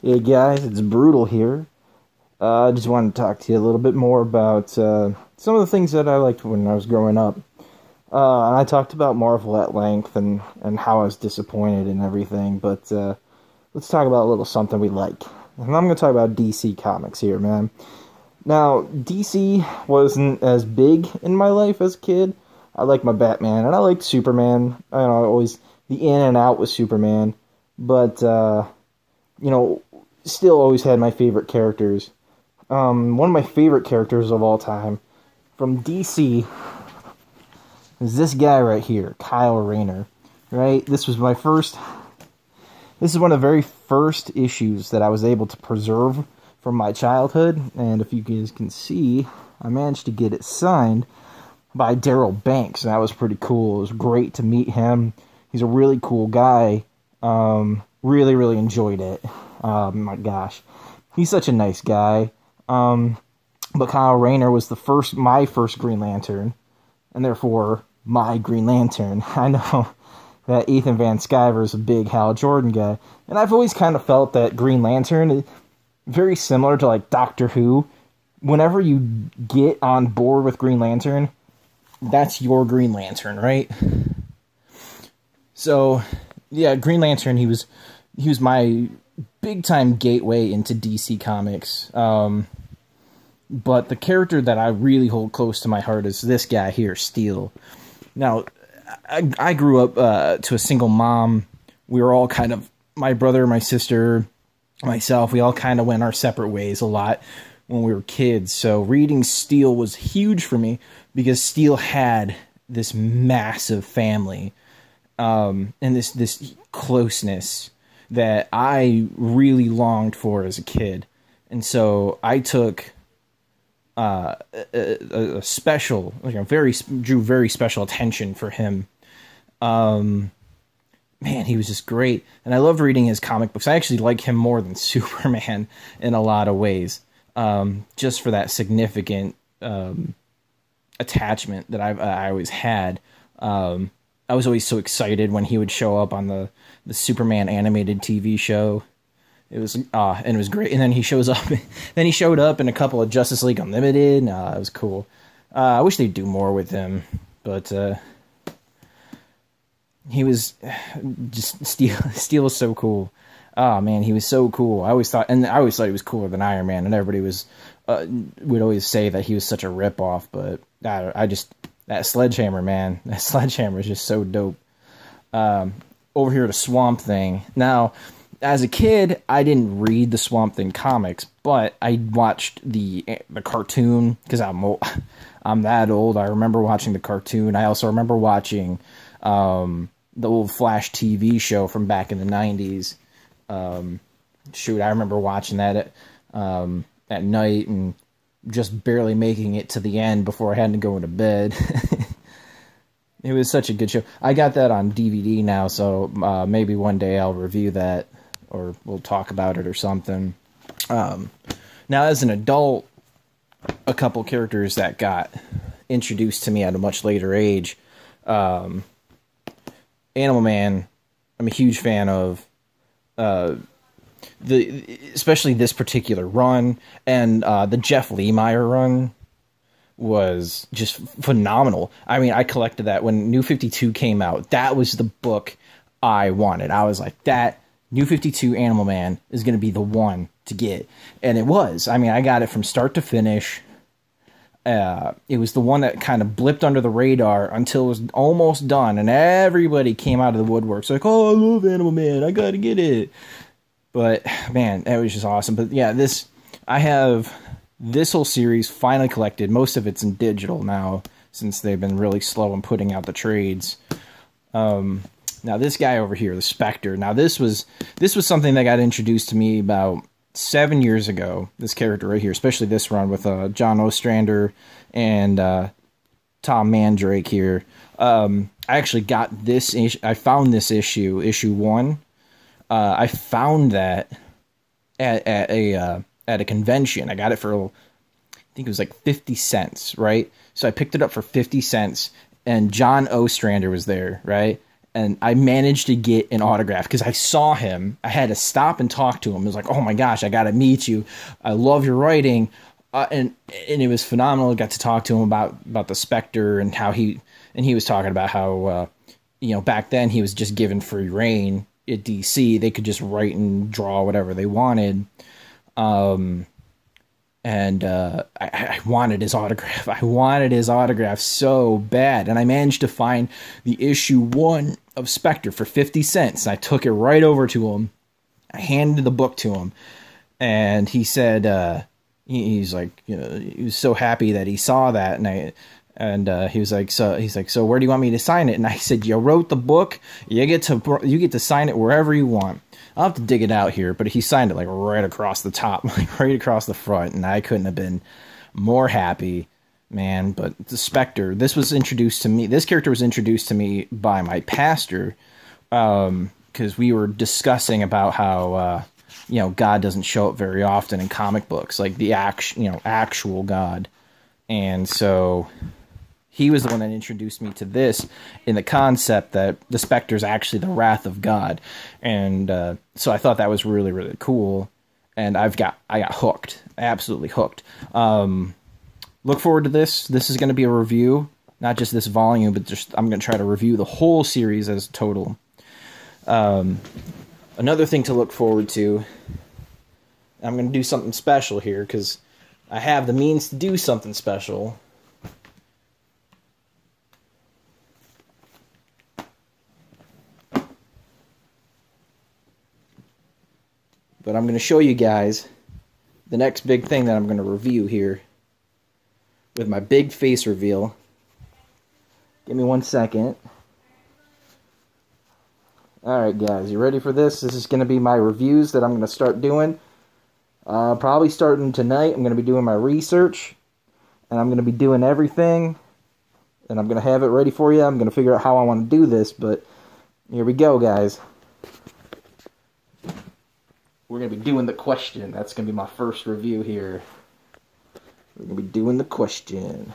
Hey guys, it's Brutal here. I just wanted to talk to you a little bit more about some of the things that I liked when I was growing up. And I talked about Marvel at length and how I was disappointed and everything, but let's talk about a little something we like. And I'm going to talk about DC Comics here, man. Now, DC wasn't as big in my life as a kid. I liked my Batman, and I liked Superman. I don't know, always the in and out with Superman. But, still always had my favorite characters. One of my favorite characters of all time from DC is this guy right here, Kyle Rayner. Right? This is one of the very first issues that I was able to preserve from my childhood. And if you guys can see, I managed to get it signed by Daryl Banks. That was pretty cool. It was great to meet him. He's a really cool guy. Really, really enjoyed it. My gosh. He's such a nice guy. But Kyle Rayner was my first Green Lantern, and therefore my Green Lantern. I know that Ethan Van Sciver is a big Hal Jordan guy, and I've always kind of felt that Green Lantern is very similar to like Doctor Who. Whenever you get on board with Green Lantern, that's your Green Lantern, right? So, yeah, Green Lantern, he was my big-time gateway into DC Comics. But the character that I really hold close to my heart is this guy here, Steel. Now, I grew up to a single mom. We were all kind of, my brother, my sister, myself, we all kind of went our separate ways a lot when we were kids. So reading Steel was huge for me because Steel had this massive family and this closeness that I really longed for as a kid. And so I took a special, drew very special attention for him. Man, he was just great. And I loved reading his comic books. I actually like him more than Superman in a lot of ways. Just for that significant attachment that I always had. I was always so excited when he would show up on the Superman animated TV show. It was and it was great. And then he shows up. Then he showed up in a couple of Justice League Unlimited. It was cool. I wish they'd do more with him, but he was just Steel was so cool. Oh man, he was so cool. I always thought he was cooler than Iron Man, and everybody would always say that he was such a ripoff. But that Sledgehammer, man, that Sledgehammer is just so dope. Over here to Swamp Thing. Now, as a kid, I didn't read the Swamp Thing comics, but I watched the cartoon because I'm that old. I remember watching the cartoon. I also remember watching the old Flash TV show from back in the 90s. Shoot, I remember watching that at night and just barely making it to the end before I had to go into bed. It was such a good show. I got that on DVD now, so maybe one day I'll review that, or we'll talk about it or something. Now, as an adult, a couple characters that got introduced to me at a much later age. Animal Man, I'm a huge fan of. Especially this particular run, and the Jeff Lemire run was just phenomenal. I mean, I collected that when New 52 came out. That was the book I wanted. I was like, that New 52 Animal Man is going to be the one to get. And it was. I mean, I got it from start to finish. It was the one that kind of blipped under the radar until it was almost done, and everybody came out of the woodworks like, oh, I love Animal Man, I gotta get it. But, man, that was just awesome. But, yeah, I have this whole series finally collected. Most of it's in digital now, since they've been really slow in putting out the trades. Now, this guy over here, the Spectre. Now, this was something that got introduced to me about 7 years ago. This character right here, especially this run with John Ostrander and Tom Mandrake here. I actually got this. I found this issue 1. I found that at a convention. I got it for, I think it was like 50 cents, right? So I picked it up for 50 cents, and John Ostrander was there, right? and I managed to get an autograph because I saw him. I had to stop and talk to him. It was like, oh my gosh, I got to meet you. I love your writing. And it was phenomenal. I got to talk to him about the Spectre and how he was talking about how, back then he was just given free reign at DC. They could just write and draw whatever they wanted. I wanted his autograph. I wanted his autograph so bad. And I managed to find the issue 1 of Spectre for 50 cents. And I took it right over to him. I handed the book to him. And he said, he's like, he was so happy that he saw that. And he was like, so where do you want me to sign it? And I said, you wrote the book. You get to sign it wherever you want. I'll have to dig it out here, but he signed it like right across the top, like right across the front, and I couldn't have been more happy, man. But the Spectre, this character was introduced to me by my pastor, because we were discussing about how, God doesn't show up very often in comic books, like the actual God. And so he was the one that introduced me to this in the concept that the Spectre is actually the wrath of God. And so I thought that was really, really cool. And I got hooked, absolutely hooked. Look forward to this. This is going to be a review, not just this volume, but just I'm going to try to review the whole series as a total. Another thing to look forward to, I'm going to do something special here because I have the means to do something special. But I'm going to show you guys the next big thing that I'm going to review here with my big face reveal. Give me 1 second. Alright guys, you ready for this? This is going to be my reviews that I'm going to start doing. Probably starting tonight. I'm going to be doing my research. And I'm going to be doing everything. And I'm going to have it ready for you. I'm going to figure out how I want to do this. But here we go, guys. We're going to be doing the question. That's going to be my first review here. We're going to be doing the question.